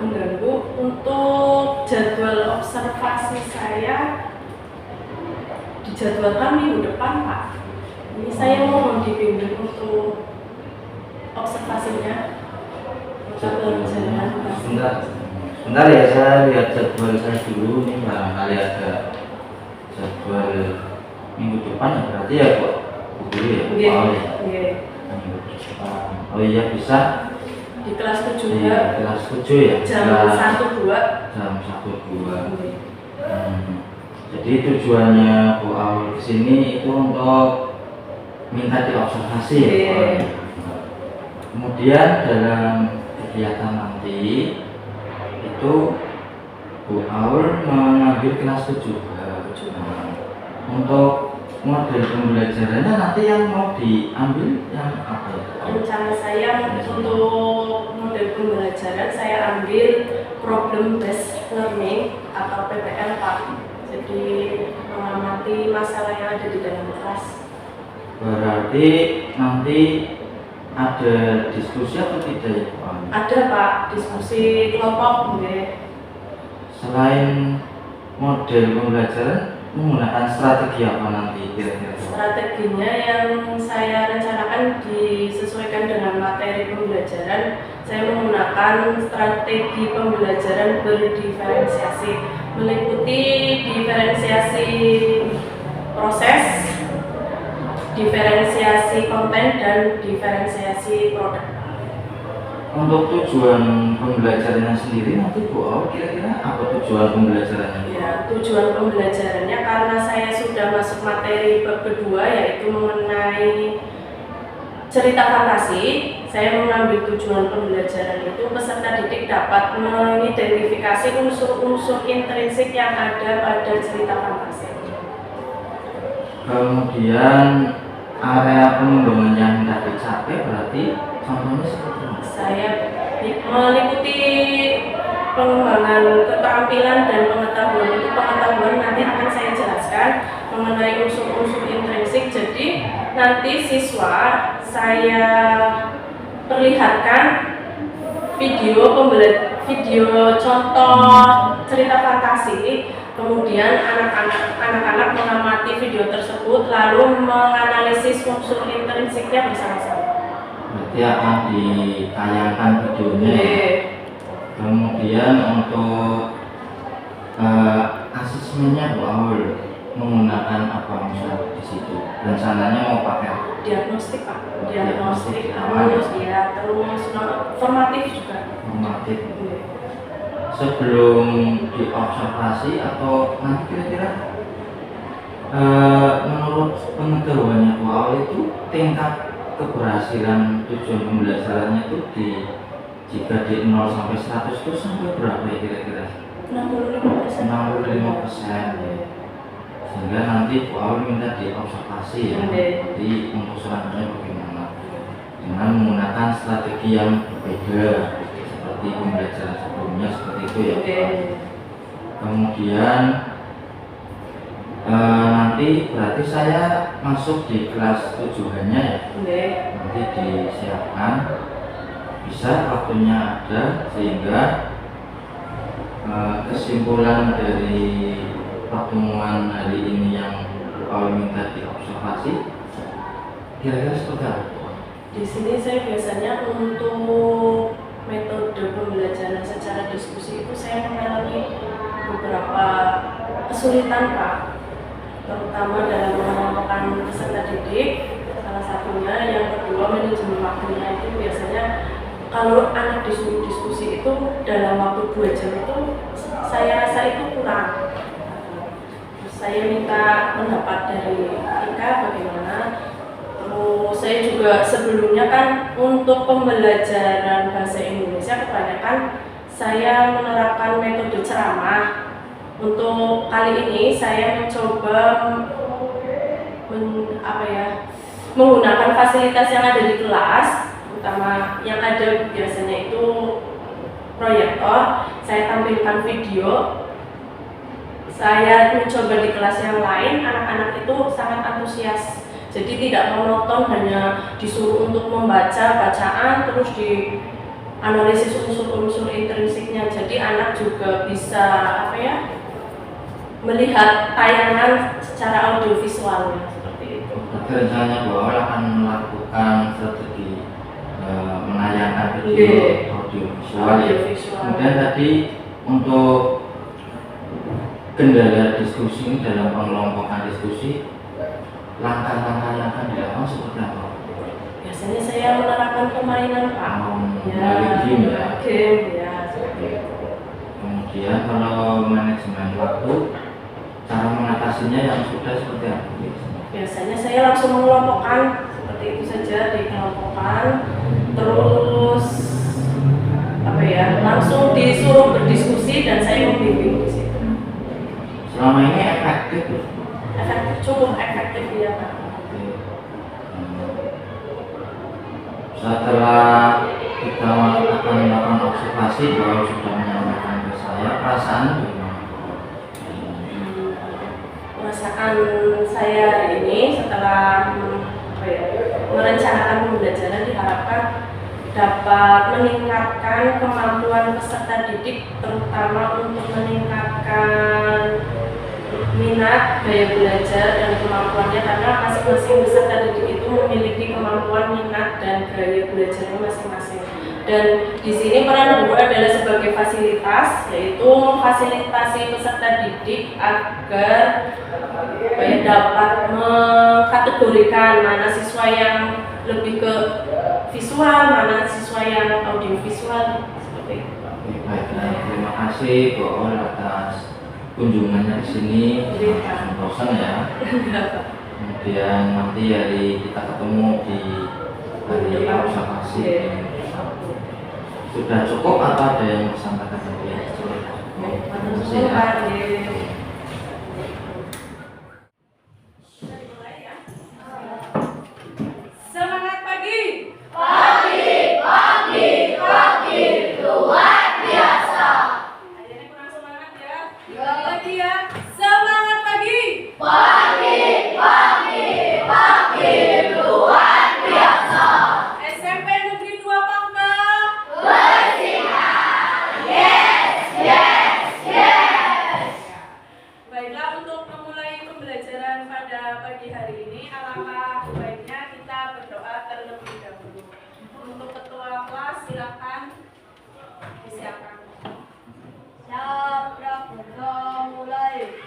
mengganggu. Untuk jadwal observasi saya dijadwalkan minggu depan, Pak. Ini saya mau dibimbing untuk observasinya. Sebentar ya, saya lihat jadwal saya dulu. Ini barangkali ada jadwal minggu depan ya, berarti ya Bu Guru ya? Oh iya, bisa di kelas 7 ya? Kelas 7 ya? Jam 1-2. Jam 1-2. Jadi tujuannya Bu Aul kesini itu untuk minta diobservasi ya? Kemudian dalam kegiatan nanti itu Bu Aul mengambil kelas 7. Untuk model pembelajarannya nanti yang mau diambil yang apa ya? Rencana saya untuk model pembelajaran saya ambil problem based learning atau PBL, Pak. Jadi mengamati masalah yang ada di dalam kelas. Berarti nanti ada diskusi atau tidak ya Pak? Ada Pak, diskusi kelompok. Selain model pembelajaran, menggunakan strategi apa nanti kira-kira? Strateginya yang saya rencanakan disesuaikan dengan materi pembelajaran. Saya menggunakan strategi pembelajaran berdiferensiasi, meliputi diferensiasi proses, diferensiasi konten, dan diferensiasi produk. Untuk tujuan pembelajarannya sendiri nanti Bu Aul kira-kira apa tujuan pembelajarannya? Ya, tujuan pembelajarannya karena saya sudah masuk materi bab kedua yaitu mengenai cerita fantasi. Saya mengambil tujuan pembelajaran itu peserta didik dapat mengidentifikasi unsur-unsur intrinsik yang ada pada cerita fantasi. Kemudian area pengembangan yang hendak dicapai berarti contohnya seperti apa? Saya meliputi pengembangan keterampilan dan pengetahuan. Untuk pengetahuan nanti akan saya jelaskan mengenai unsur-unsur intrinsik. Jadi nanti siswa saya perlihatkan video contoh cerita fantasi. Kemudian anak-anak mengamati video tersebut lalu menganalisis unsur intrinsiknya bersama-sama. Berarti akan ditayangkan videonya. Kemudian untuk asesmennya Bu Aul menggunakan apa misal di situ? Rencananya mau pakai diagnostik, Pak. Diagnostik ya, terus formatif juga. Formatif. Sebelum diobservasi atau nanti kira-kira menurut pengetahuannya Bu Aul itu tingkat keberhasilan tujuan pembelajarannya itu jika di 0 sampai 100 itu sampai berapa ya kira-kira? 65%. 65%. Sehingga nanti Bu Aul minta diobservasi ya. Jadi untuk selanjutnya bagaimana? Dengan menggunakan strategi yang berbeda seperti pembelajaran sebelumnya seperti itu ya. Kemudian nanti berarti saya masuk di kelas tujuannya ya. Nanti disiapkan bisa waktunya ada sehingga kesimpulan dari pertemuan hari ini yang Bu Aul minta diobservasi kira-kira seperti apa? Di sini saya biasanya untuk metode pembelajaran secara diskusi itu saya mengalami beberapa kesulitan, Pak. Terutama dalam mengelompokkan peserta didik, salah satunya. Yang kedua, manajemen waktunya itu biasanya kalau anak disuruh diskusi itu dalam waktu 2 jam itu saya rasa itu kurang. Terus saya minta pendapat dari Ika bagaimana. Terus saya juga sebelumnya kan untuk pembelajaran bahasa Indonesia kebanyakan saya menerapkan metode ceramah. Untuk kali ini saya mencoba menggunakan fasilitas yang ada di kelas, terutama yang ada biasanya itu proyektor. Saya tampilkan video. Saya mencoba di kelas yang lain, anak-anak itu sangat antusias. Jadi tidak monoton hanya disuruh untuk membaca bacaan terus dianalisis unsur-unsur intrinsiknya. juga bisa apa ya, melihat tayangan secara audiovisualnya seperti itu. Berarti rencananya Bu Awal akan melakukan strategi menayangkan video audiovisual ya. Kemudian tadi untuk kendala diskusi ini dalam pengelompokan diskusi, langkah-langkah yang akan dilakukan seperti apa? Biasanya saya menerapkan permainan Pak. Game ya. Game ya seperti itu. Kemudian kalau manajemen waktu, cara mengatasinya yang sudah seperti apa? Biasanya saya langsung mengelompokkan seperti itu saja, dikelompokkan, terus apa ya, langsung disuruh berdiskusi dan saya membimbing di situ. Selama ini efektif? Efektif, cukup efektif ya Pak. Setelah kita akan melakukan observasi, bahwa sudah menyampaikan ke saya, perasaan bagaimana? Perasaan saya ini setelah apa ya, merencanakan pembelajaran diharapkan dapat meningkatkan kemampuan peserta didik, terutama untuk meningkatkan minat, daya belajar, dan kemampuannya, karena masing-masing peserta didik itu memiliki kemampuan, minat, dan gaya belajarnya masing-masing. Dan di sini peran guru adalah sebagai fasilitas, yaitu memfasilitasi peserta didik agar dapat mengkategorikan mana siswa yang lebih ke visual, mana siswa yang audiovisual, seperti itu. Baiklah, terima kasih Bu Awal atas kunjungannya di sini. Bosan ya. Kemudian nanti kita ketemu di hari observasi. Sudah cukup atau ada yang disampaikan lagi? Terima kasih. Semangat pagi. Pagi, luar biasa. Akhirnya kurang semangat ya. Lagi ya. Semangat pagi. Pagi, luar biasa. SMP Negeri 2 Pangka. Baiklah, untuk memulai pembelajaran pada pagi hari ini, alangkah baiknya kita berdoa terlebih dahulu. Untuk ketua kelas silakan disiapkan. Siap, kita mulai.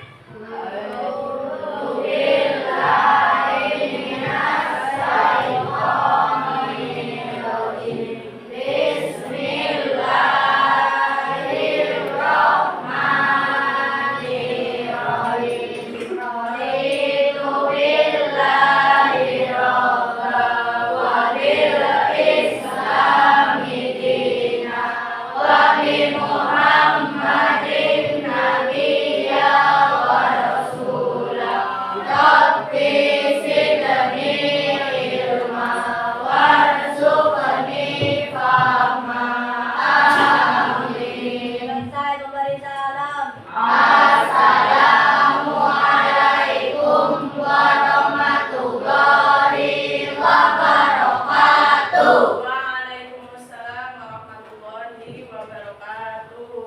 Waalaikumsalam warahmatullahi wabarakatuh.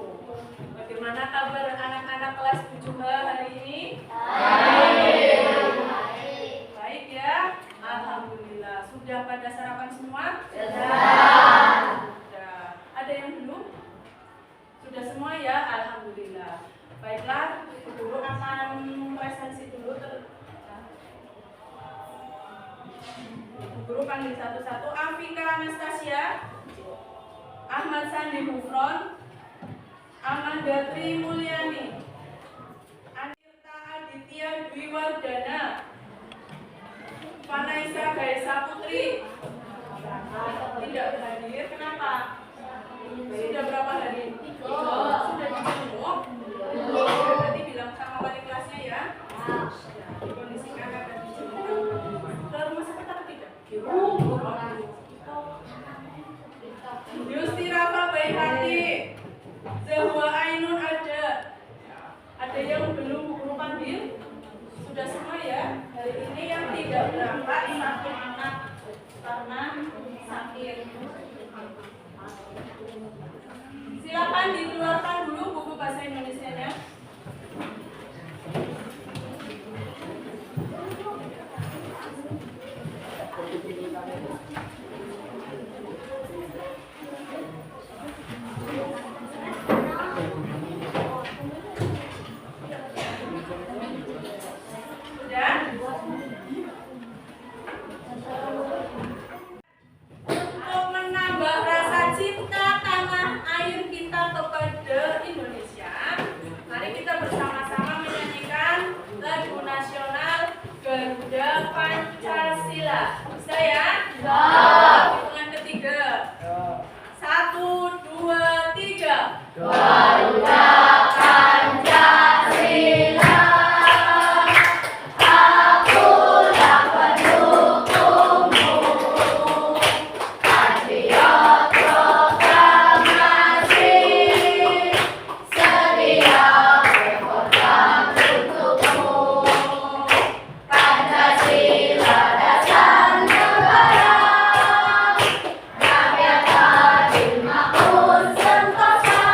Bagaimana kabar anak-anak kelas 7H hari ini? Baik ya, alhamdulillah. Sudah pada sarapan semua? Sudah. Ada yang belum? Sudah semua ya, alhamdulillah. Baiklah, guru akan presensi dulu. Guru panggil satu-satu. Afika Anastasia, Ahmad Sandi Mufron, Amanda Tri Mulyani, Anirta Aditya Dwi Wardana, Vanaisa Gaisa Putri tidak hadir. Kenapa? Sudah berapa hari? Sudah dijenguk? Berarti bilang sama wali kelasnya ya. Dikondisikan akan dijenguk. Ke rumah sakit atau tidak? Yusti Rafa Baihati, Zahwa Ainun ada. Ada yang belum guru panggil? Sudah semua ya? Hari ini yang tidak berangkat satu anak karena sakit. Silakan dikeluarkan dulu buku ya? Siap. Hitungan ketiga. 1, 2, 3. Garuda Pancasila, akulah pendukungmu. Patriot proklamasi, sedia berkorban untukmu. Pancasila dasar negara, rakyat adil makmur sentosa.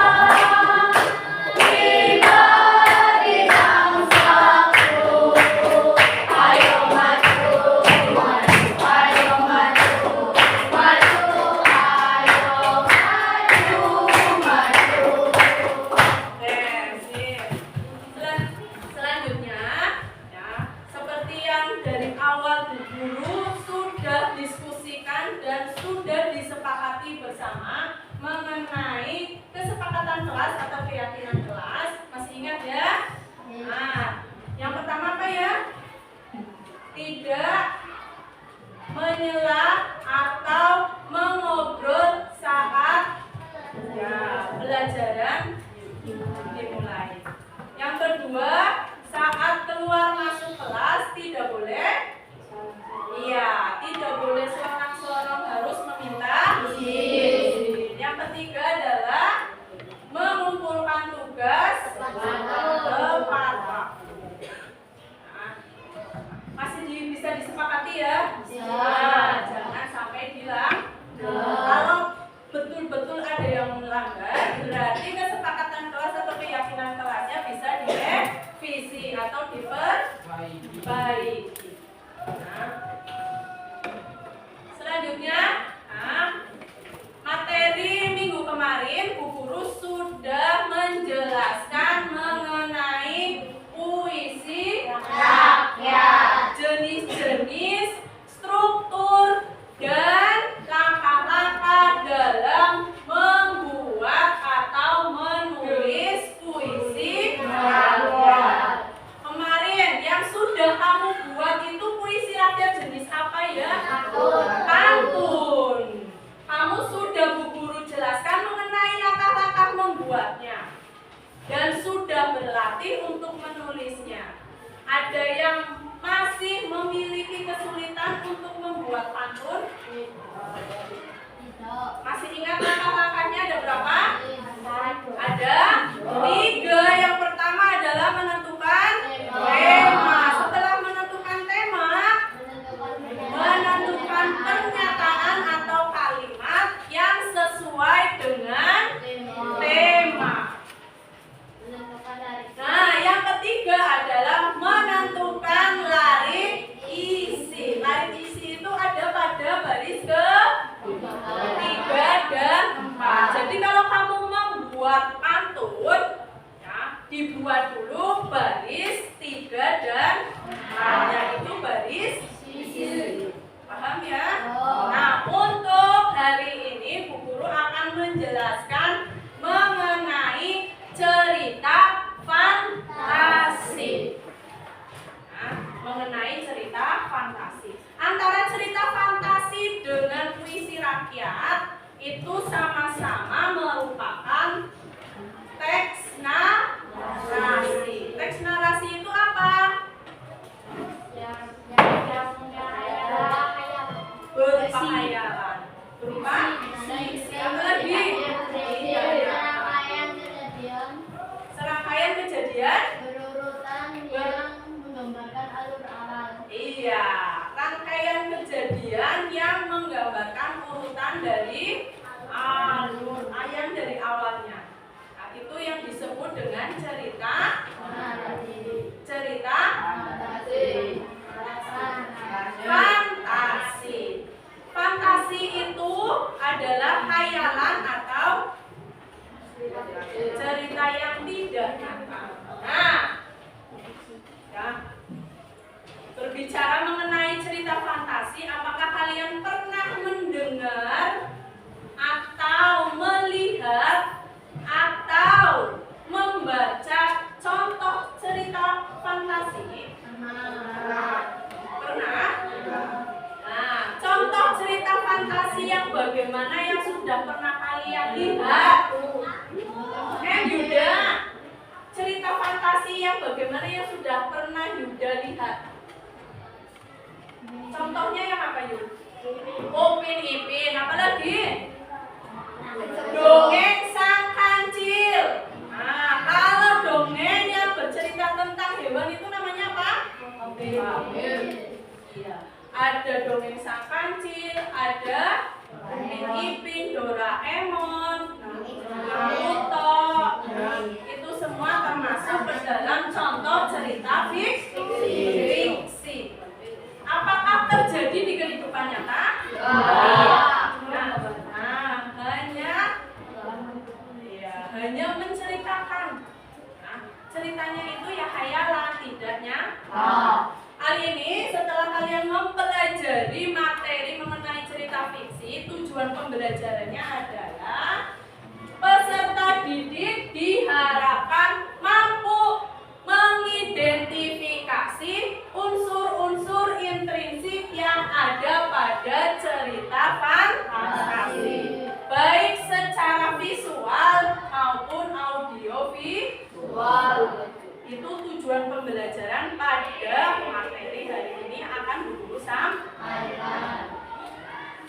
Diberi bangsaku, ayo maju, maju, ayo maju, maju, ayo maju, maju. Oke, sip. Selanjutnya, ya, seperti yang dari awal Bu Guru sudah diskusikan dan sudah disepakati bersama mengenai kesepakatan kelas atau keyakinan kelas. Masih ingat ya? Nah, yang pertama apa ya? Tidak menyela atau mengobrol saat ya, pelajaran dimulai. Yang kedua, saat keluar masuk kelas tidak boleh. Iya, tidak boleh sorak-sorok, harus meminta izin. Yang ketiga adalah mengumpulkan tugas tepat waktu. Nah, masih bisa disepakati ya? Nah, jangan sampai bilang. Kalau betul-betul ada yang melanggar, berarti kesepakatan kelas atau keyakinan kelasnya bisa direvisi atau diperbaiki. Nah, selanjutnya, materi minggu kemarin Bu Guru sudah menjelaskan mengenai puisi Rakyat. jenis-jenis, struktur, dan langkah-langkah dalam membuat atau menulis puisi rakyat. Kemarin yang sudah kamu buat itu puisi rakyat jenis apa ya? Pantun. Kamu sudah Bu Guru jelaskan mengenai langkah-langkah membuatnya dan sudah berlatih untuk menulisnya. Ada yang masih memiliki kesulitan untuk membuat pantun? Masih ingat langkah-langkahnya ada berapa? Ada 3. Yang pertama adalah menentukan tema. Setelah menentukan tema, menentukan pernyataan atau kalimat yang sesuai dengan tema. Nah, yang ketiga adalah menentukan larik isi. Larik isi itu ada pada baris ke-3 dan 4. Jadi kalau kamu membuat pantun, ya, dibuat dulu baris 3 dan 4. Yaitu baris isi. Paham ya? Nah, untuk hari ini Bu Guru akan menjelaskan mengenai cerita fantasi. Nah, mengenai cerita fantasi. Antara cerita fantasi dengan puisi rakyat itu sama-sama merupakan teks narasi. Teks narasi itu apa? Berpenghayalan. Berupa apa lagi? Serangkaian kejadian Berurutan yang menggambarkan alur awal. Iya, rangkaian kejadian yang menggambarkan urutan dari alur ayam dari awalnya. Nah, itu yang disebut dengan cerita fantasi. Fantasi itu adalah khayalan atau cerita yang tidak nyata. Nah, ya. Berbicara mengenai cerita fantasi, apakah kalian pernah mendengar atau melihat atau membaca fantasi yang bagaimana yang sudah pernah kalian lihat? Yuda, cerita fantasi yang bagaimana yang sudah pernah Yuda lihat? Contohnya yang apa, Yud? Upin Ipin, apa lagi? Dongeng Sang Kancil. Nah, kalau dongeng yang bercerita tentang hewan itu namanya apa? Iya. Ada dongeng Sang Kancil, ada Upin Ipin, Doraemon, Naruto. Itu semua termasuk ke dalam contoh cerita fiksi. Apakah terjadi di kehidupan nyata? Hanya menceritakan. Nah, ceritanya itu ya khayalan, tidak nyata. Kali ini setelah kalian mempelajari materi mengenai cerita fiksi, tujuan pembelajarannya adalah peserta didik diharapkan mampu mengidentifikasi unsur-unsur intrinsik yang ada pada cerita fantasi, baik secara visual maupun audiovisual. Itu tujuan pembelajaran pada materi hari ini akan Guru sampaikan.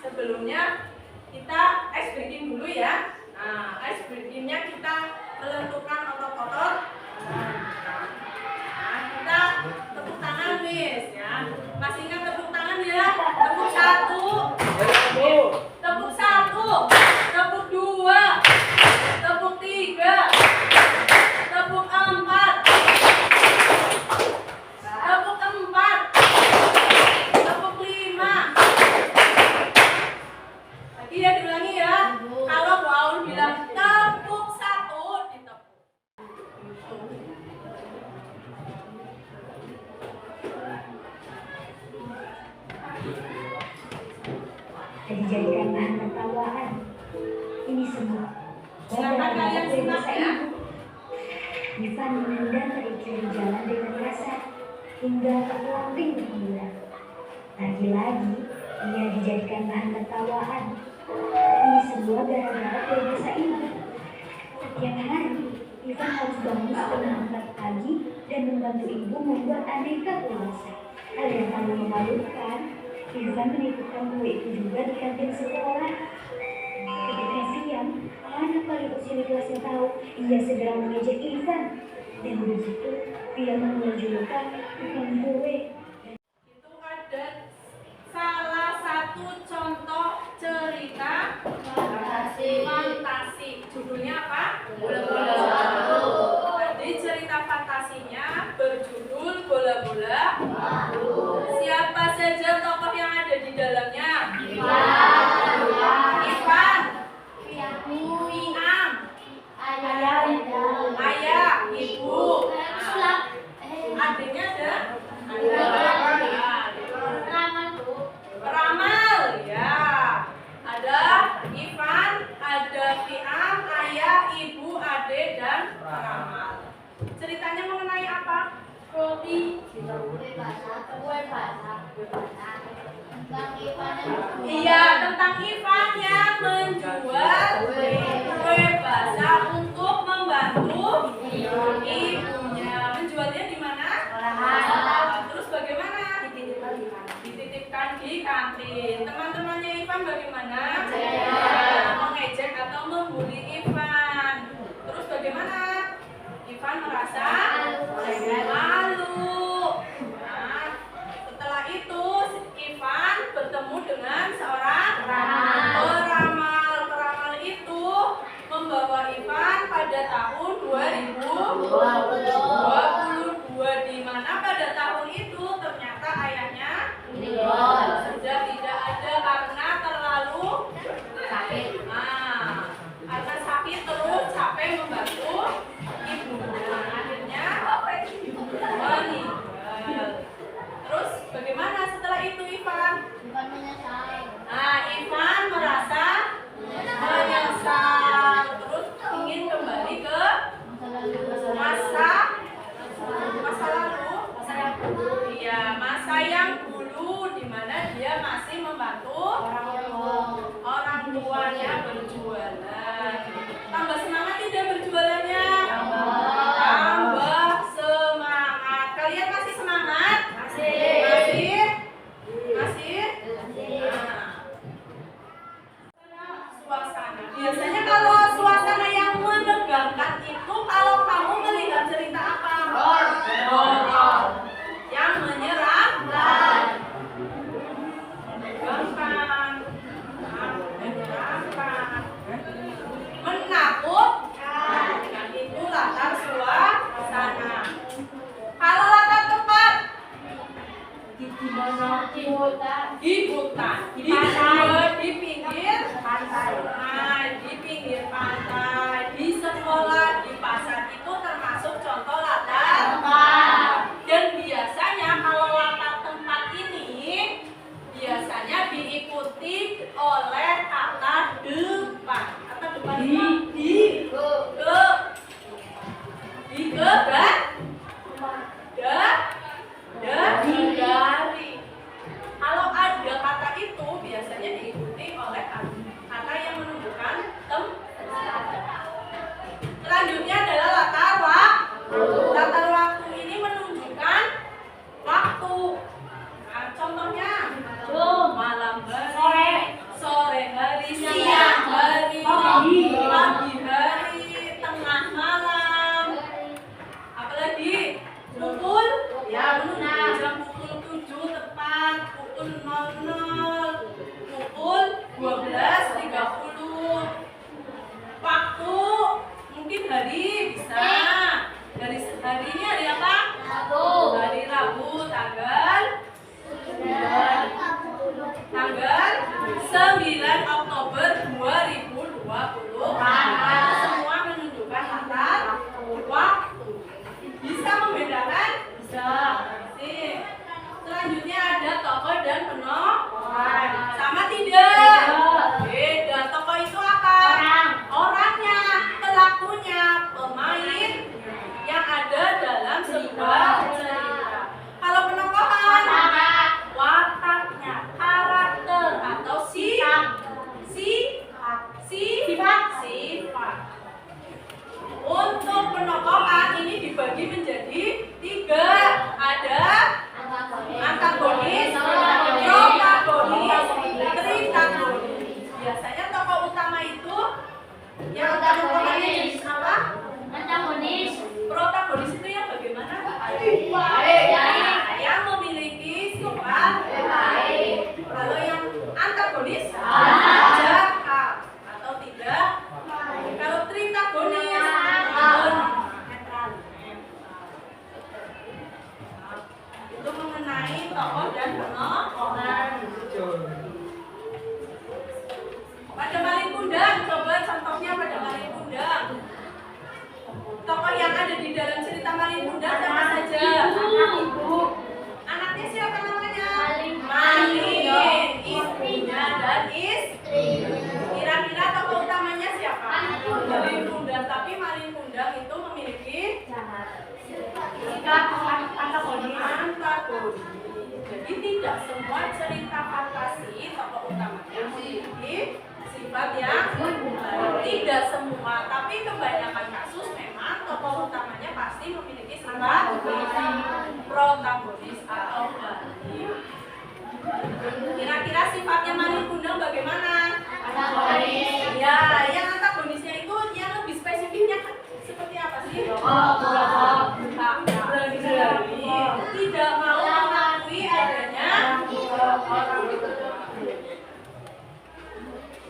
Sebelumnya kita ice breaking dulu ya. Nah, ice breakingnya kita menentukan otot-otot. Nah, kita tepuk tangan, Miss ya. Masih ingat tepuk tangan ya? Tepuk 1, tepuk 1, tepuk 2, tepuk 3, tepuk 4, tepuk 4, tepuk 5. Lagi ya, diulangi ya. Kalau Bu Aul bilang tepuk 1, ditepuk. Dan dijadikan bahan tertawaan. Ini semua Silakan kalian simak ya. Ivan menendang terikir di jalan dengan rasa hingga terpelanting berbulan. Lagi-lagi ia dijadikan bahan tertawaan. Ini semua gara-gara kebiasa ini. Setiap hari Ivan harus bangun setengah 4 pagi dan membantu ibu membuat aneka kue basah. Hal yang paling memalukan, Ivan menitipkan kue itu juga di kantin sekolah. Ketika siang, anak paling usia di kelasnya tahu, ia segera mengejek Ivan. Dan begitu, ia mengenal julukan tukang kue. Itu ada salah satu contoh cerita fantasi. Judulnya apa? Bola-bola. Jadi cerita fantasinya berjudul Bola-bola. Siapa saja tokoh yang ada di dalamnya? Ivan, Fiam, ayah, ibu. Adiknya ada? Peramal, ya. Ada Ivan, ada Fiam, ayah, ibu, adik, dan peramal. Ceritanya mengenai apa? Roti. Iya, tentang Ivan yang menjual kue basah untuk membantu ibunya. Menjualnya di mana? Terus bagaimana? Dititipkan di kantin. Teman-temannya Ivan bagaimana? Mengejek atau membuli Ivan. Terus bagaimana? Ivan merasa malu. Nah, setelah itu Ivan bertemu dengan seorang peramal. Peramal itu membawa Ivan pada tahun 2022, di mana pada tahun itu ternyata ayahnya sudah tidak ada karena terlalu sakit. Nah, karena sakit terus capek membantu ibunya, akhirnya meninggal. Terus bagaimana setelah itu Ivan? Bukan menyesal. dalam cerita Malin Kundang siapa saja? Ibu. Anaknya siapa namanya? Malin. Ibunya dan kira-kira tokoh utamanya siapa? Malin Kundang. Tapi Malin Kundang itu memiliki Sikap antagonis. antagonis. Jadi tidak semua cerita fantasi tokoh utamanya memiliki sifat yang tidak semua, tapi kebanyakan kasus memang tokoh utamanya pasti memiliki sifat protagonis atau balik. Kira-kira sifatnya Malin Kundang bagaimana? Antagonis. Ya, yang antagonisnya itu yang lebih spesifiknya seperti apa sih? Tidak mau mengakui adanya orang itu.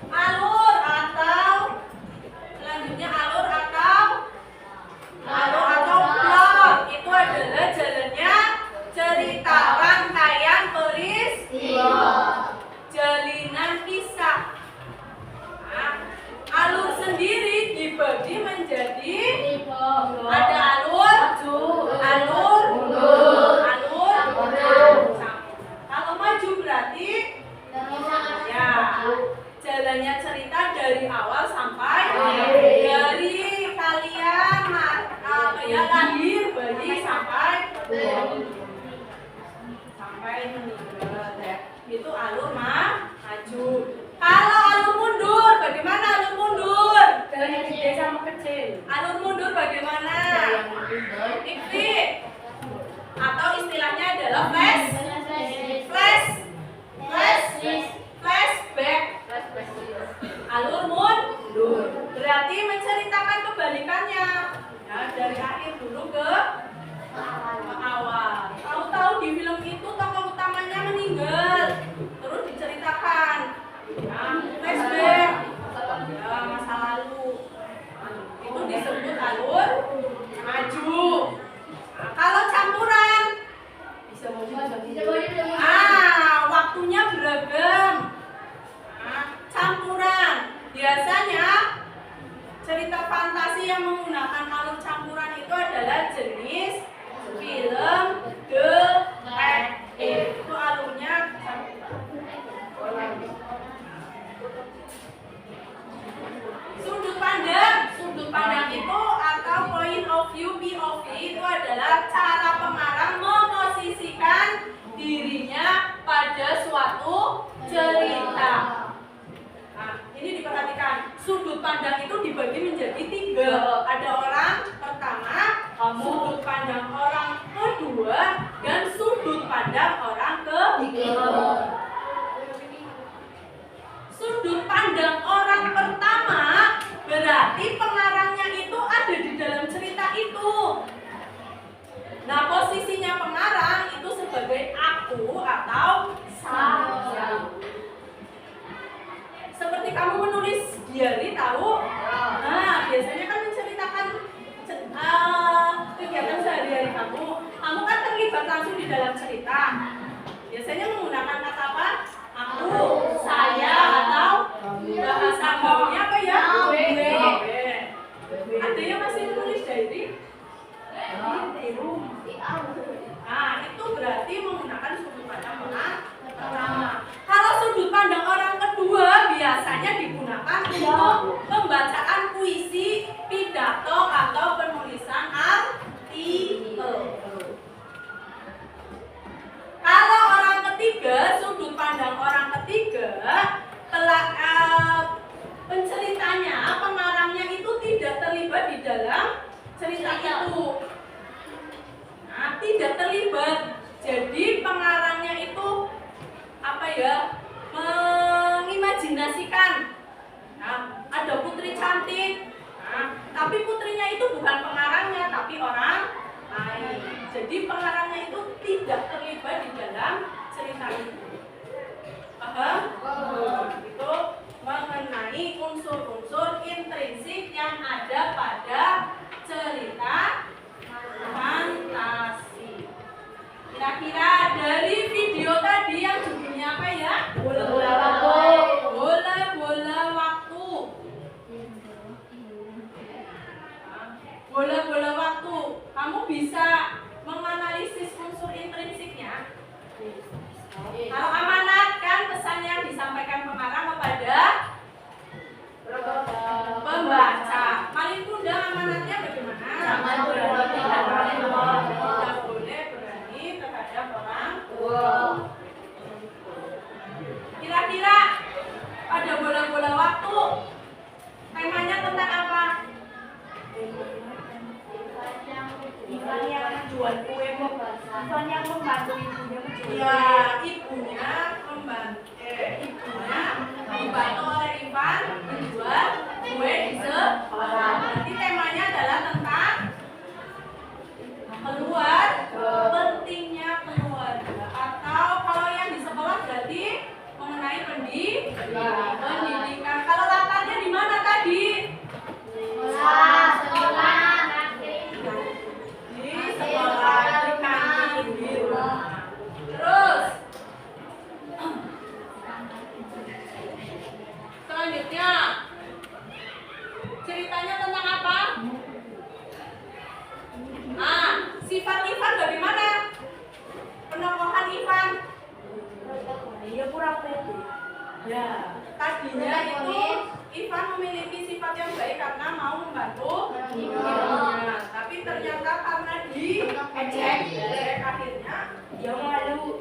Alur atau selanjutnya alur atau plot itu adalah jalannya cerita, rangkaian peristiwa, jalinan kisah. Nah, alur sendiri dibagi menjadi ada alur, kalau maju berarti ya jalannya cerita dari awal sampai dari kalian lahir bayi sampai meninggal ya. Itu alur maju. Kalau alur mundur, bagaimana alur mundur? Dari gede sama kecil. Alur mundur bagaimana? Ikti atau istilahnya adalah flashback. Alur mundur berarti menceritakan kebalikannya. Ya, dari akhir dulu ke awal. Tahu-tahu di film itu tokoh utamanya meninggal, terus diceritakan. Nah, flashback. Ya, masa lalu. Itu disebut alur maju. Nah, kalau campuran waktunya beragam. Nah, campuran biasanya cerita fantasi yang menggunakan alur campuran itu adalah jenis film detektif. Itu alurnya sudut pandang itu atau point of view POV itu adalah cara pengarang memposisikan dirinya pada suatu cerita. Nah, ini diperhatikan. Sudut pandang itu dibagi menjadi 3. Ada orang pertama, sudut pandang orang kedua, dan sudut pandang orang ketiga. Sudut pandang orang pertama berarti pengarangnya itu ada di dalam cerita itu. Nah, posisinya pengarang itu sebagai aku atau saya. Seperti kamu menulis diary, tahu? Nah, biasanya kan menceritakan kegiatan sehari-hari kamu. Kamu kan terlibat langsung di dalam cerita. Biasanya menggunakan kata apa? Aku, saya, atau bahasa gaulnya apa ya? Gue. Ada yang masih menulis diary? Nah, itu berarti menggunakan sudut pandang orang pertama. Kalau sudut pandang orang kedua biasanya digunakan untuk pembacaan puisi, pidato, atau penulisan artikel. Kalau orang ketiga, sudut pandang orang ketiga, penceritanya, pengarangnya itu tidak terlibat di dalam cerita itu. Nah, tidak terlibat. Jadi pengarangnya itu mengimajinasikan. Nah, ada putri cantik. Nah, tapi putrinya itu bukan pengarangnya, tapi orang lain. Jadi pengarangnya itu tidak terlibat di dalam cerita itu. Paham? Itu mengenai unsur-unsur intrinsik yang ada pada cerita fantasi. Kira-kira dari video tadi yang judulnya apa ya? Bola-bola waktu. Bola-bola waktu waktu. Kamu bisa menganalisis unsur intrinsiknya. Kalau amanat kan pesan yang disampaikan pengarang kepada pembaca. Paling mudah amanatnya bagaimana? Jangan berani Tidak boleh berani terhadap orang tua. Kira-kira pada bola-bola waktu temanya tentang apa? Ivan yang jual kue, Ivan yang membantu ibunya menjual Ya, ibunya dibantu oleh Ivan menjual kue di sekolah. Nanti temanya adalah tentang pentingnya keluarga. Atau kalau yang di sekolah berarti mengenai pendidikan. Kalau latarnya di mana tadi? Di sekolah, di kantin, di rumah. Terus selanjutnya ceritanya tentang apa? Sifat Ivan bagaimana? Penokohan Ivan? Dia kurang pede. Ya, tadinya itu Ivan memiliki sifat yang baik karena mau membantu ibunya. Tapi ternyata karena diejek, akhirnya Dia malu.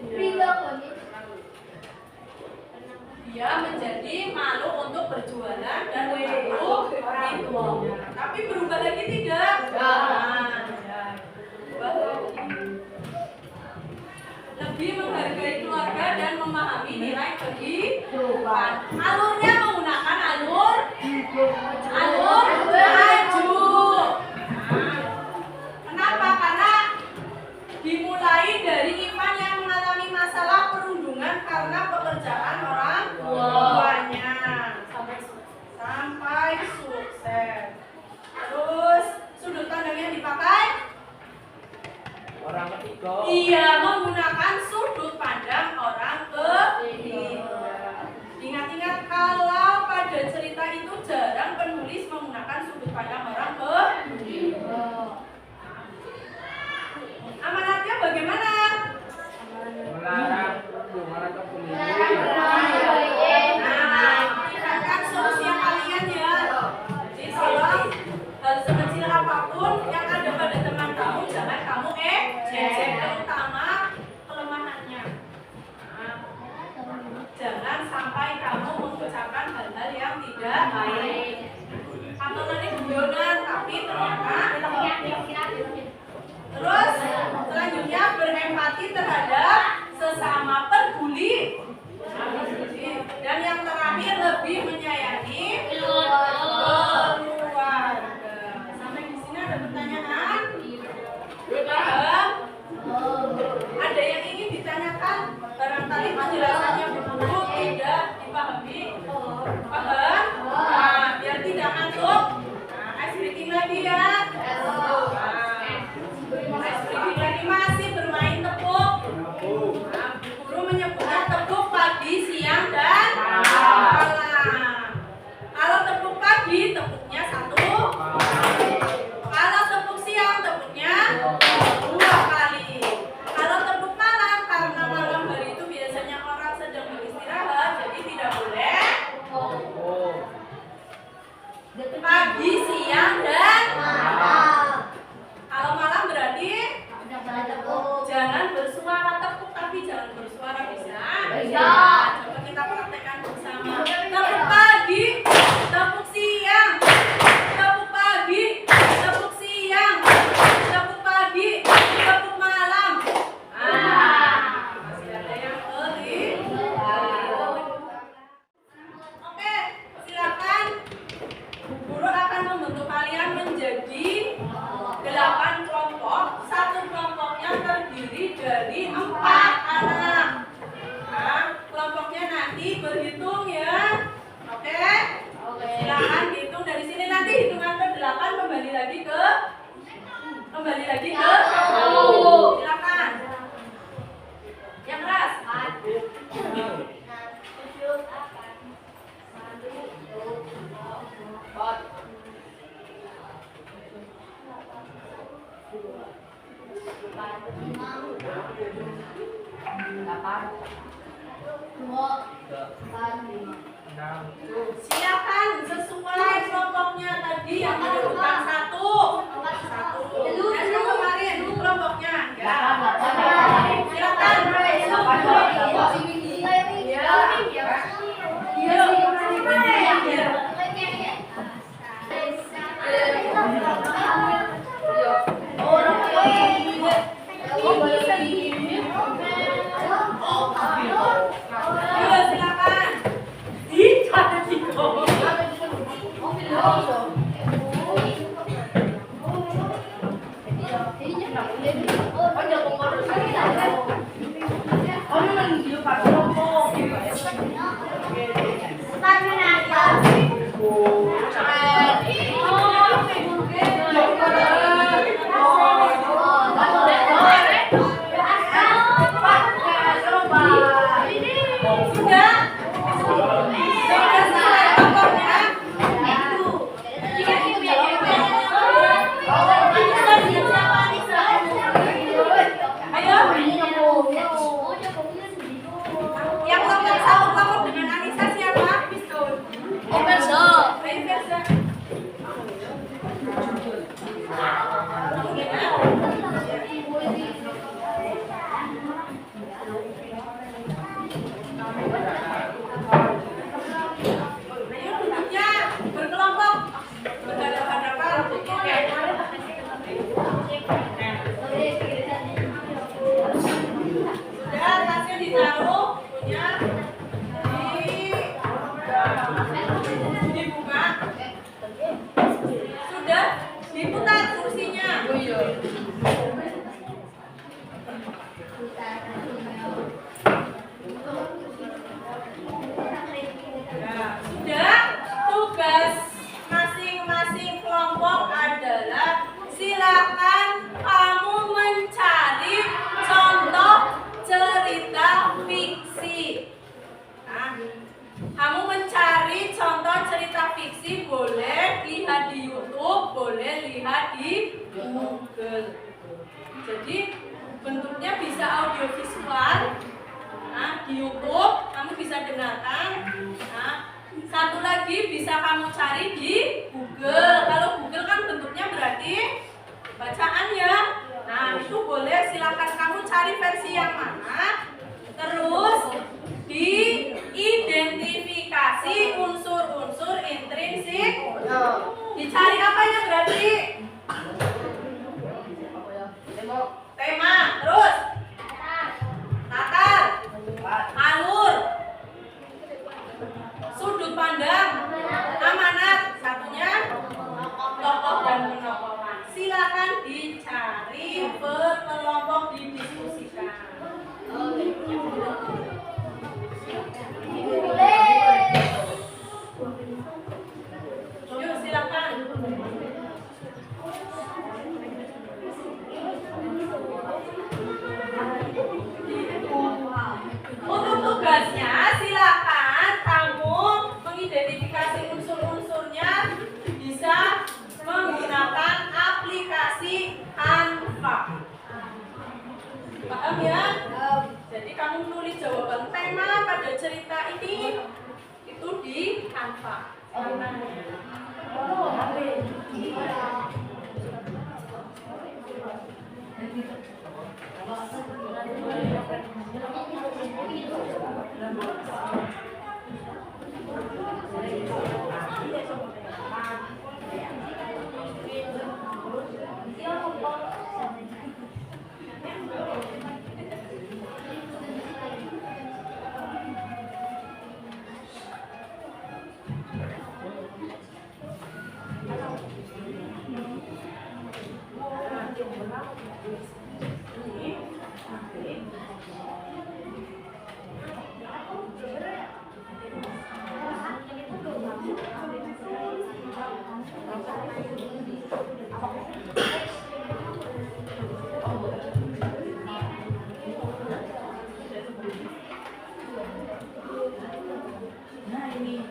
dia menjadi malu untuk berjualan dan membantu ibunya. Tapi berubah lagi tidak? Lebih menghargai keluarga dan memahami nilai kehidupan. Alurnya menggunakan alur maju. Kenapa? Karena dimulai dari Ivan yang mengalami masalah perundungan karena pekerjaan orang tuanya sampai sukses. Terus sudut pandang yang dipakai orang ketiga. Iya, menggunakan sudut pandang orang ketiga. Ingat-ingat kalau pada cerita itu jarang penulis menggunakan sudut pandang orang ketiga. Amanatnya bagaimana? Melarang perundungan atau pemilih. Ingatkan solusi yang kalian ya. Jadi kalau hal sekecil apapun yang ada pada teman kamu jangan kamu ejek, terutama kelemahannya. Jangan sampai kamu mengucapkan hal-hal yang tidak baik. Atau nanti guyonan tapi ternyata. Terus selanjutnya berempati terhadap sesama, peduli. Dan yang terakhir lebih menyayangi keluarga. Sampai di sini ada pertanyaan? Paham? Ada yang ingin ditanyakan? Barangkali penjelasannya betul tidak dipahami. Paham? Nah, biar tidak ngantuk. Ice breaking lagi ya. Ice breaking lagi masih bermain tepuk. Guru menyebutnya tepuk pagi, siang, dan malam. Kalau tepuk pagi, tepuknya 1 kali. Kalau tepuk siang, tepuknya 2 kali. Kalau tepuk malam, karena malam hari itu biasanya orang sedang beristirahat, jadi tidak boleh pagi, siang, dan malam. Kalau malam berarti jangan bersuara tepuk, tapi jangan bersuara bisa. Coba kita praktekkan bersama. Tepuk pagi, tepuk siang, tepuk pagi, tepuk siang, tepuk pagi, tepuk malam. Masih ada yang Oke, silakan. Guru akan membentuk kalian menjadi 8 kelompok. Satu kelompoknya terdiri dari 4 anak. Nah, kelompoknya nanti berhitung ya. Oke? Silakan dihitung dari sini, nanti hitungan ke-8 kembali lagi ke 1. Silakan. Yang keras. Enam. Silakan sesuai kelompoknya tadi yang disebutkan satu. Yang kemarin kelompoknya. Ya. Silakan. Ayo silakan. Yang nomor satu kelompok dengan Anissa siapa? Versa. Ayo duduknya berkelompok berhadapan-hadapan. Sudah tasnya ditaruh, bukunya dibuka. Sudah diputar kursinya. Nah, sudah, tugas masing-masing kelompok adalah silakan kamu mencari contoh cerita fiksi. Nah, kamu mencari contoh cerita fiksi, boleh lihat di YouTube, boleh lihat di Google. Jadi bentuknya bisa audiovisual. Nah, di YouTube kamu bisa dengarkan. Nah, satu lagi bisa kamu cari di Google. Kalau Google kan bentuknya berarti bacaan ya. Nah, itu boleh, silakan kamu cari versi yang mana. Terus diidentifikasi unsur-unsur intrinsik. Dicari apanya berarti? Tema, terus latar, alur, sudut pandang, amanat, satunya tokoh dan penokohan. Silakan dicari, berkelompok, didiskusikan. Yuk silakan. Untuk tugasnya silakan kamu mengidentifikasi unsur-unsurnya, bisa menggunakan aplikasi Canva. Paham ya? Jadi kamu menulis jawaban tema pada cerita ini itu di Canva. Nah, ini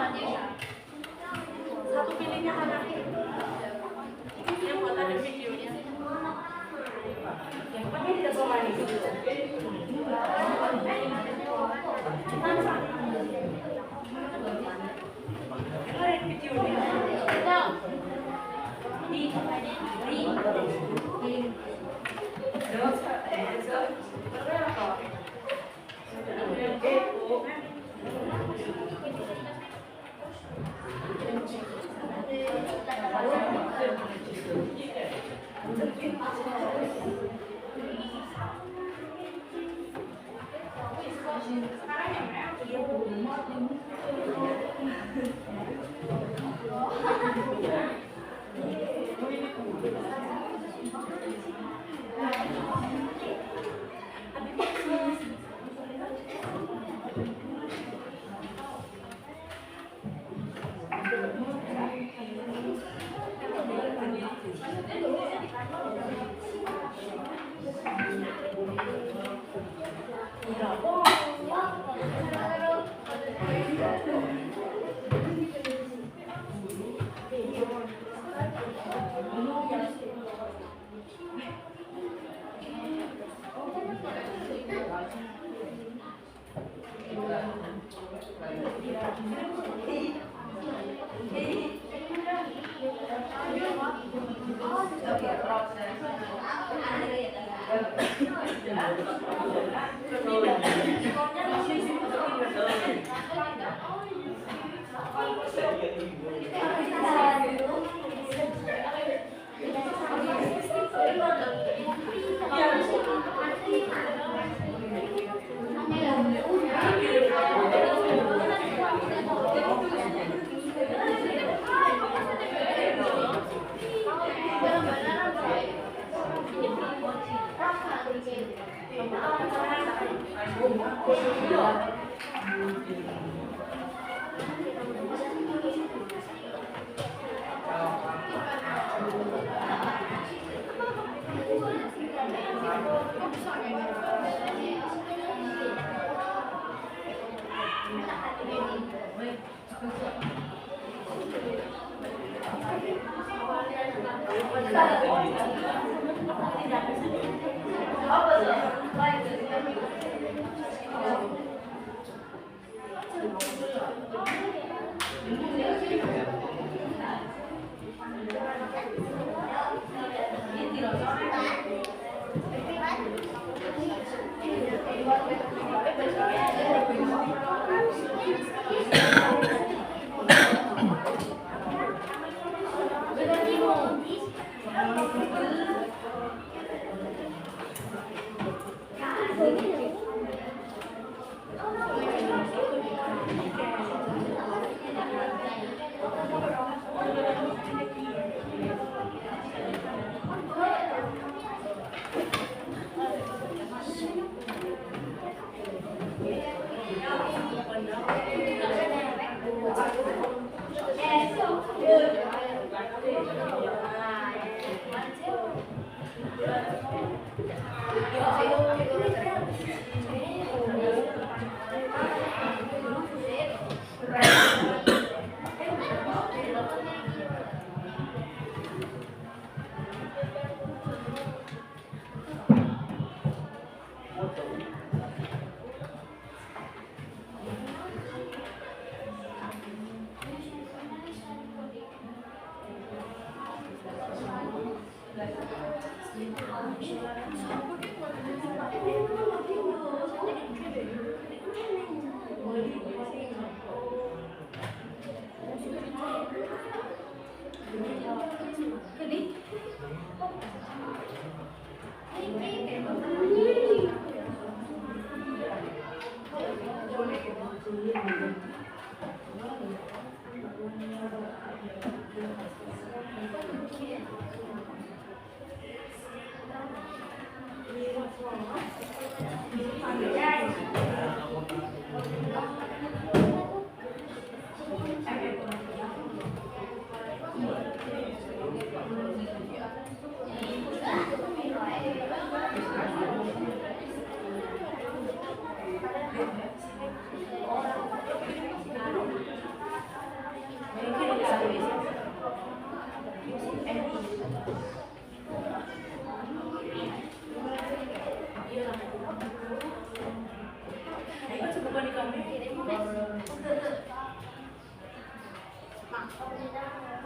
Satu pilihnya mana? Yang buat ada videonya. Yang buatnya tidak sama nih.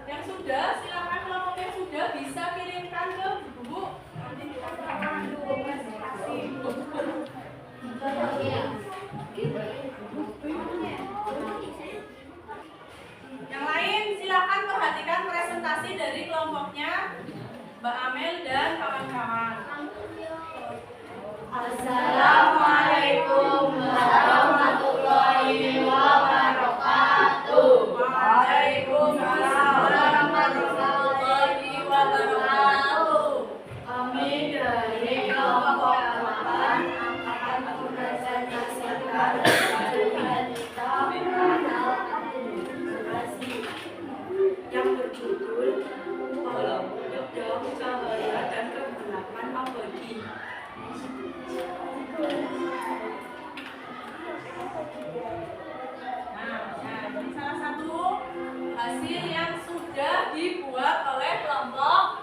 Yang sudah, silakan kelompok yang sudah bisa kirimkan ke Bu. Yang lain silakan perhatikan presentasi dari kelompoknya Mbak Amel dan kawan-kawan. Assalamualaikum warahmatullahi wabarakatuh. Waalaikumsalam warahmatullahi wabarakatuh. Kami dari kelompok 8 akan mempresentasikan cerita mengenal administrasi yang berjudul Pedang Cahaya dan Kegelapan Abadi. Ini salah satu hasil yang sudah dibuat oleh kelompok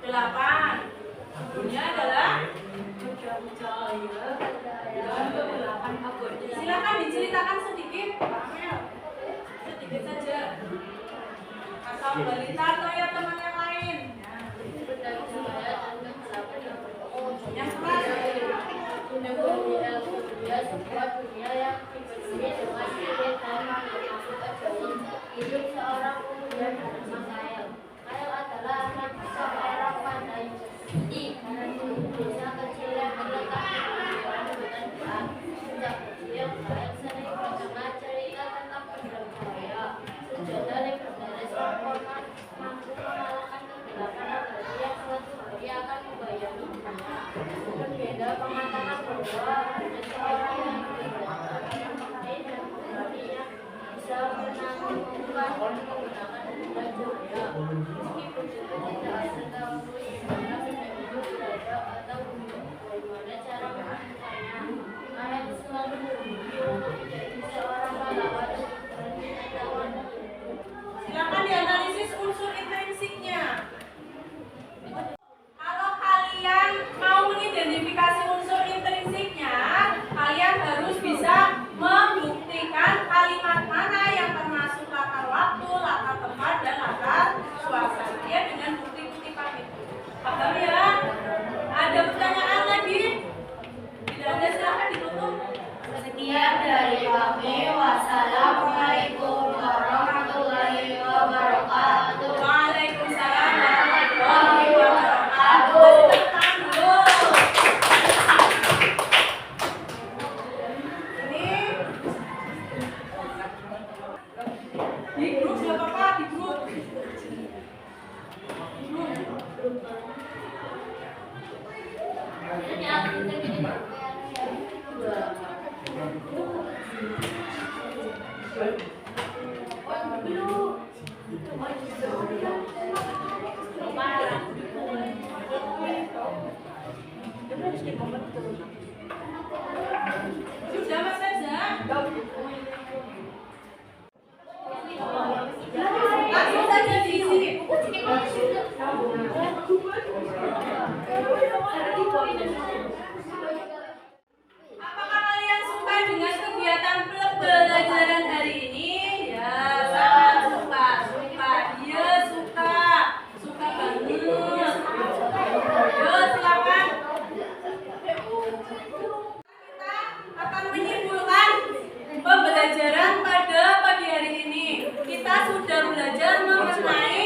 8. Judulnya adalah Pedang Cahaya dan Kegelapan Abadi. silakan diceritakan sedikit, Pak Amel. Sedikit saja. Atau balita atau ya teman yang lain. Pedang Cahaya dan Kegelapan Abadi. Yang keras. Dunia sebuah dunia yang dipenuhi dengan sihir dan makhluk ajaib. Hidup seorang pemuda bernama Kael. Kael adalah anak seorang pandai besi dari desa kecil yang terletak di pinggiran hutan gelap. Sejak kecil, Kael sering mendengar cerita tentang pedang cahaya. Senjata legendaris Rokoman mampu mengalahkan kegelapan abadi yang suatu hari akan membayangi dunia. Berbeda mengatakan bahwa hanya seorang yang berbeda pandai dan berani yang bisa menaklukkan menggunakan pedang cahaya. Meskipun juga tidak mengetahui bagaimana pedang itu berada atau bagaimana cara menggunakannya. Kael selalu bermimpi untuk menjadi seorang pahlawan dan berani melawan hidup. Silakan dianalisis unsur intrinsiknya. Kalau kalian mau mengidentifikasi unsur intrinsiknya, kalian harus bisa membuktikan kalimat mana yang termasuk latar waktu, latar tempat, dan latar suasana ya dengan bukti-bukti pahit. Paham ya? Ada pertanyaan lagi? Tidak ada, silakan ditutup. Sekian dari kami. Wassalamualaikum warahmatullahi wabarakatuh. Waalaikumsalam warahmatullahi wabarakatuh. Tangan dulu. Ini di grup nggak apa-apa, di grup. Ini aku ini. Sudah Mas Reza? Langsung saja diisi. Apakah kalian suka dengan kegiatan pembelajaran hari ini? Ya, sangat suka. Dia suka banget. Yo, silakan. Kita akan menyimpulkan pembelajaran pada pagi hari ini. Kita sudah belajar mengenai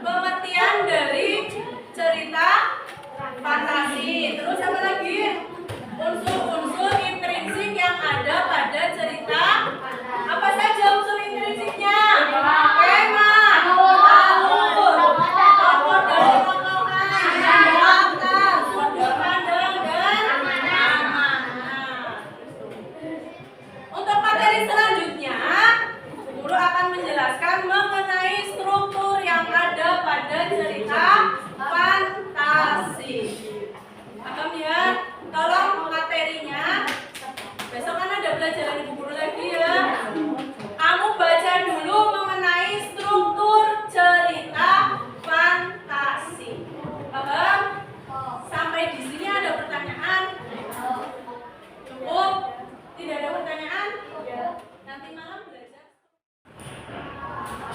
pengertian dari cerita fantasi. Terus apa lagi? Unsur-unsur intrinsik yang ada pada cerita. Apa saja unsur intrinsiknya? Tema, alur, tokoh dan tokohan, latar, sudut pandang, dan amanah. Untuk materi selanjutnya, guru akan menjelaskan mengenai struktur yang ada pada cerita fantasi. Paham ya? Tolong materinya. Besok kan ada pelajaran ibu guru lagi ya. Kamu baca dulu mengenai struktur cerita fantasi. Paham? Sampai di sini ada pertanyaan? Cukup? Tidak ada pertanyaan? Nanti malam belajar.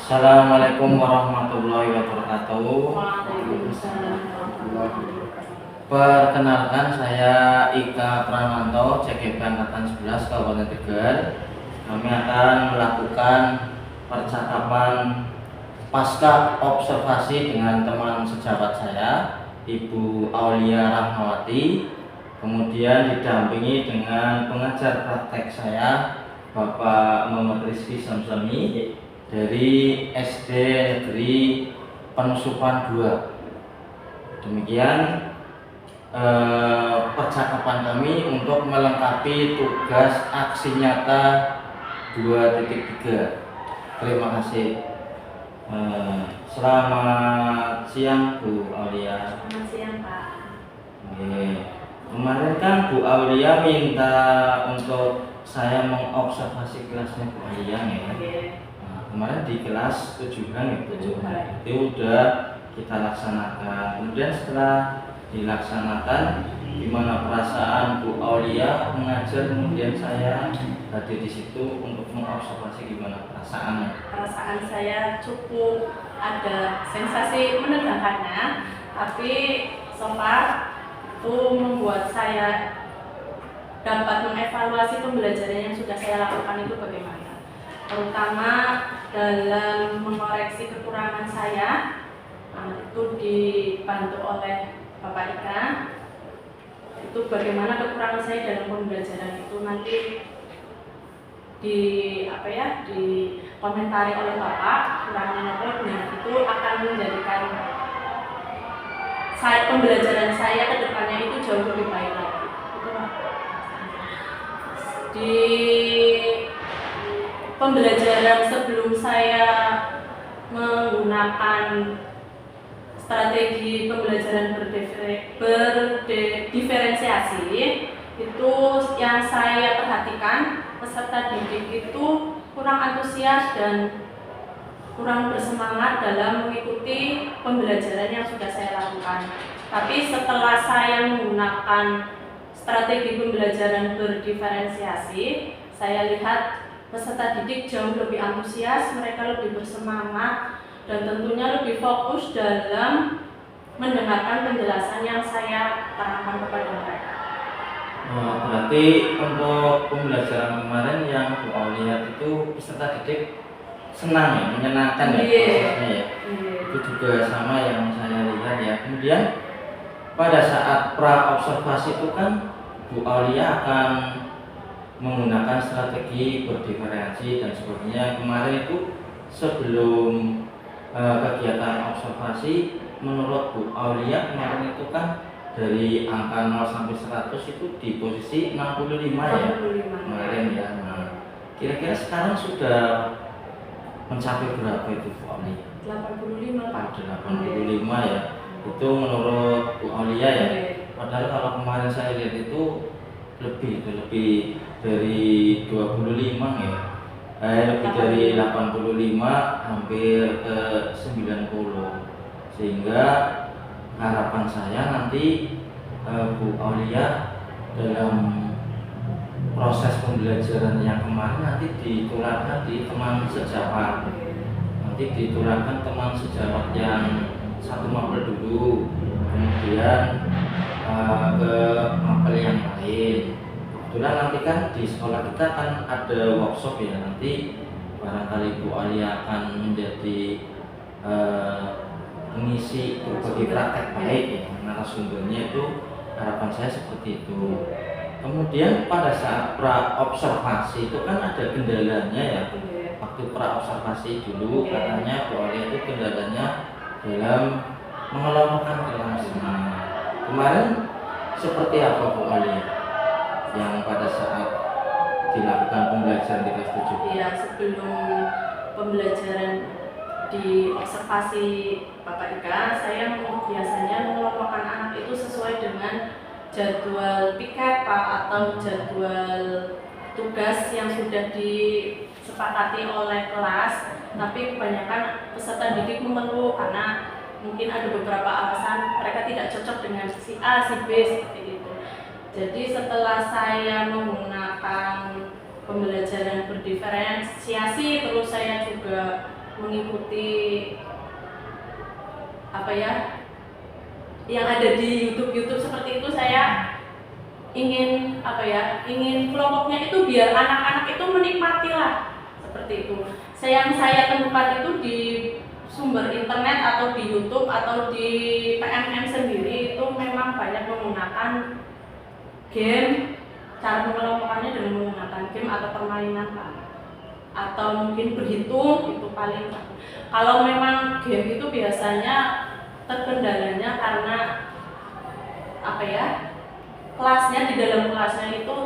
Assalamualaikum warahmatullahi wabarakatuh. Waalaikumsalam warahmatullahi wabarakatuh. Perkenalkan, saya Ika Prananto, CGP Angkatan 11 Kabupaten Tegal. Kami akan melakukan percakapan pasca observasi dengan teman sejawat saya, Ibu Aulia Rahmawati. Kemudian didampingi dengan pengajar praktek saya, Bapak Muhammad Rizky Samsami dari SD Negeri Penusupan 2. Demikian percakapan kami untuk melengkapi tugas aksi nyata 2.3. Terima kasih. Selamat siang Bu Aulia. Selamat siang Pak. Oke. Kemarin kan Bu Aulia minta untuk saya mengobservasi kelasnya Bu Aulia ya. Oke. Nah, kemarin di kelas 7 kan ya, 7 kan. itu udah kita laksanakan. Kemudian setelah dilaksanakan, gimana perasaan Bu Aulia mengajar, kemudian saya hadir di situ untuk mengobservasi, gimana perasaannya? Perasaan saya cukup ada sensasi menegangkannya, tapi so far itu membuat saya dapat mengevaluasi pembelajaran yang sudah saya lakukan itu bagaimana, terutama dalam mengoreksi kekurangan saya. Itu dibantu oleh Bapak Ika. Itu bagaimana kekurangan saya dalam pembelajaran itu nanti dikomentari oleh Bapak, kurangnya apa, nah itu akan menjadikan pembelajaran saya ke depannya itu jauh lebih baik lagi. Itu di pembelajaran sebelum saya menggunakan strategi pembelajaran berdiferensiasi, itu yang saya perhatikan peserta didik itu kurang antusias dan kurang bersemangat dalam mengikuti pembelajaran yang sudah saya lakukan. Tapi setelah saya menggunakan strategi pembelajaran berdiferensiasi, saya lihat peserta didik jauh lebih antusias, mereka lebih bersemangat dan tentunya lebih fokus dalam mendengarkan penjelasan yang saya terangkan kepada mereka. Berarti untuk pembelajaran kemarin yang Bu Aulia itu peserta didik senang ya, menyenangkan ya prosesnya ya. Itu juga sama yang saya lihat ya. Kemudian pada saat pra observasi itu kan Bu Aulia akan menggunakan strategi berdiferensi dan sebagainya. Kemarin itu sebelum kegiatan observasi, menurut Bu Aulia kemarin itu kan dari angka 0 sampai 100 itu di posisi 65 ya kemarin ya. Nah, kira-kira sekarang sudah mencapai berapa itu Bu Aulia? 85 Pak. 85 ya. Itu menurut Bu Aulia ya. Padahal kalau kemarin saya lihat itu lebih dari 25 ya. Lebih dari 85, hampir ke 90. Sehingga harapan saya nanti Bu Aulia dalam proses pembelajaran yang kemarin nanti ditularkan di teman sejawat. Nanti ditularkan teman sejawat yang satu mapel dulu, kemudian ke mapel yang lain. Kebetulan nanti kan di sekolah kita kan ada workshop ya, nanti barangkali Bu Aulia akan menjadi mengisi berbagai praktek baik ya, narasumbernya itu harapan saya seperti itu. Kemudian pada saat pra observasi itu kan ada kendalanya ya. Waktu pra observasi dulu katanya Bu Aulia itu kendalanya dalam mengelompokkan kelas. Nah, kemarin seperti apa Bu Aulia yang pada saat dilakukan pembelajaran di kelas 7? Iya, sebelum pembelajaran di observasi Bapak Ika, saya biasanya mengelompokkan anak itu sesuai dengan jadwal piket Pak, atau jadwal tugas yang sudah disepakati oleh kelas. Tapi kebanyakan peserta didik mengeluh karena mungkin ada beberapa alasan mereka tidak cocok dengan si A, si B, seperti itu. Jadi setelah saya menggunakan pembelajaran berdiferensiasi, terus saya juga mengikuti apa ya yang ada di YouTube seperti itu. Saya ingin apa ya, ingin kelompoknya itu biar anak-anak itu menikmati lah, seperti itu. Yang saya temukan itu di sumber internet atau di YouTube atau di PMM sendiri itu memang banyak menggunakan game. Cara mengelompokkannya dengan menggunakan game atau permainan Pak, atau mungkin berhitung, itu paling Pak. Kalau memang game itu biasanya terkendalanya karena apa ya, kelasnya, di dalam kelasnya itu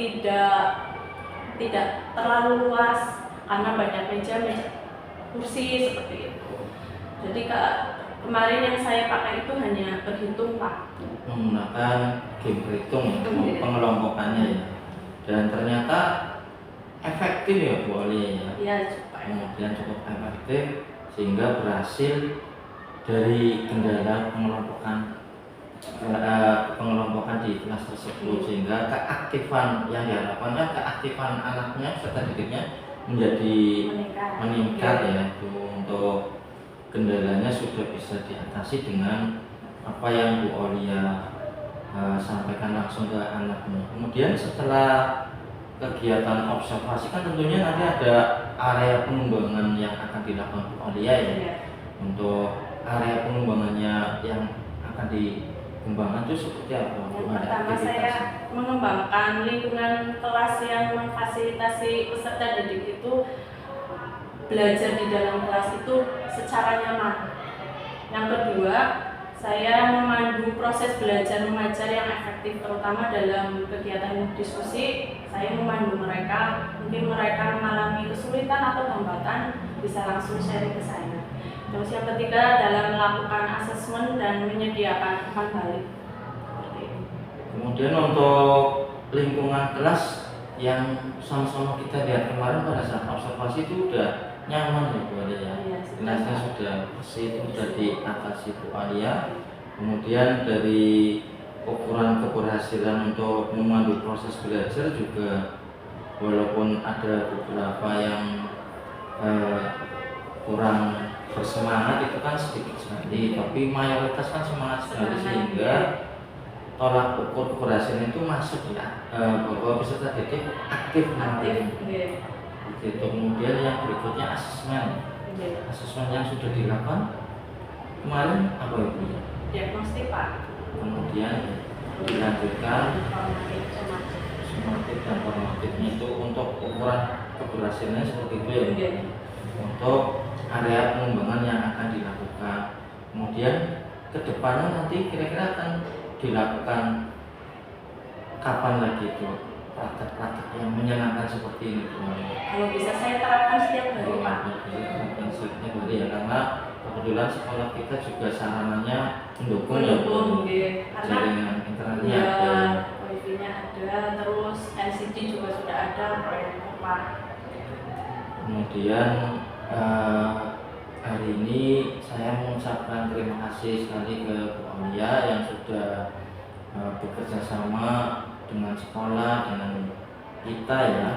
tidak terlalu luas karena banyak meja kursi seperti itu. Jadi kemarin yang saya pakai itu hanya berhitung Pak, menggunakan game berhitung ya, pengelompokannya ya, dan ternyata efektif ya Bu Aulia ya. Iya, Kemudian cukup efektif sehingga berhasil dari kendala pengelompokan di kelas tersebut, sehingga keaktifan yang diharapkan kan keaktifan anaknya serta didiknya menjadi meningkat ya. Itu untuk kendalanya sudah bisa diatasi dengan apa yang Bu Aulia sampaikan langsung ke anaknya. Kemudian setelah kegiatan observasi kan tentunya nanti ada area pengembangan yang akan dilakukan Bu Aulia ya. Untuk area pengembangannya yang akan dikembangkan itu seperti apa? Yang pertama saya mengembangkan lingkungan kelas yang memfasilitasi peserta didik itu belajar di dalam kelas itu secara nyaman. Yang kedua, saya memandu proses belajar mengajar yang efektif, terutama dalam kegiatan diskusi. Saya memandu mereka, mungkin mereka mengalami kesulitan atau hambatan bisa langsung sharing ke saya. Terus yang ketiga, dalam melakukan asesmen dan menyediakan umpan balik. Seperti itu. Kemudian untuk lingkungan kelas yang sama-sama kita lihat kemarin pada saat observasi itu udah nyaman ya Bu Aulia ya. Kelasnya sudah bersih, sudah diatasi Bu Aulia. Kemudian dari ukuran keberhasilan untuk memandu proses belajar juga, walaupun ada beberapa yang kurang bersemangat itu kan sedikit sekali, tapi mayoritas kan semangat sekali, sehingga tolak ukur keberhasilan itu masuk ya, bahwa peserta didik aktif. Gitu. Kemudian yang berikutnya asesmen. Asesmen yang sudah dilakukan kemarin apa Ibu? Diagnostik Pak. Kemudian dilanjutkan sumatif dan formatifnya itu untuk ukuran keberhasilannya seperti itu ya. Untuk area pengembangan yang akan dilakukan. Kemudian kedepannya nanti kira-kira akan dilakukan kapan lagi itu praktek-praktek yang menyenangkan seperti ini Bu? Kalau bisa saya terapkan setiap hari Pak. Setiap hari ya, karena kebetulan sekolah kita juga sarananya mendukung ya Bu. Karena Jaringan internetnya ya, ada, wifi-nya ada, terus LCD juga sudah ada, proyektor Pak. Kemudian hari ini saya mengucapkan terima kasih sekali ke Bu Aulia yang sudah bekerja sama dengan sekolah, dengan kita ya,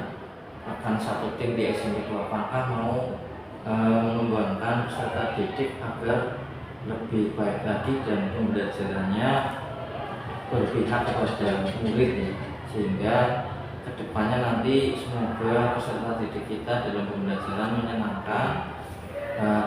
akan satu tim di SMP 2 Pangkah mau mengembangkan peserta didik agar lebih baik lagi dan pembelajarannya berpihak kepada murid ya, sehingga kedepannya nanti semoga peserta didik kita dalam pembelajaran menyenangkan,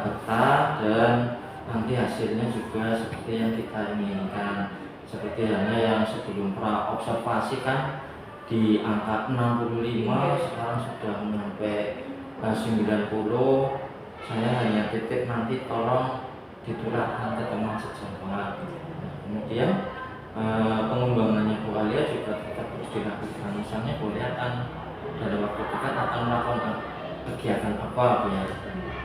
betah, dan nanti hasilnya juga seperti yang kita inginkan. Seperti halnya yang sebelum pra observasi kan di angka 65, sekarang sudah mencapai 90. Saya hanya titip nanti tolong ditularkan ke teman sejawat. Kemudian pengembangannya Bu Aulia juga tetap terus dilakukan. Misalnya Bu Aulia akan dalam waktu dekat akan melakukan kegiatan apa biar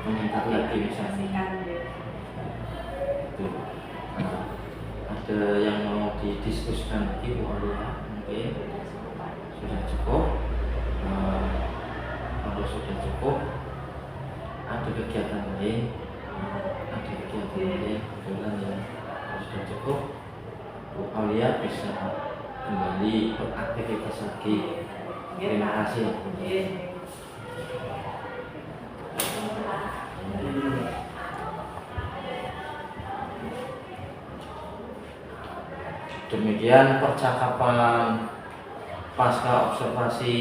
meningkat lagi misalnya. Itu. Ada yang mau didiskusikan lagi Bu Aulia? Mungkin sudah cukup. Kalau sudah cukup, ada kegiatan lain, kebetulan ya. Kalau sudah cukup, Bu Aulia bisa kembali beraktivitas lagi. Terima kasih. Demikian percakapan pasca observasi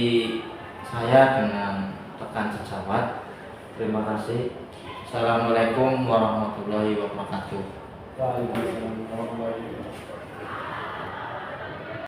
saya dengan rekan sejawat. Terima kasih. Assalamualaikum warahmatullahi wabarakatuh. Waalaikumsalam.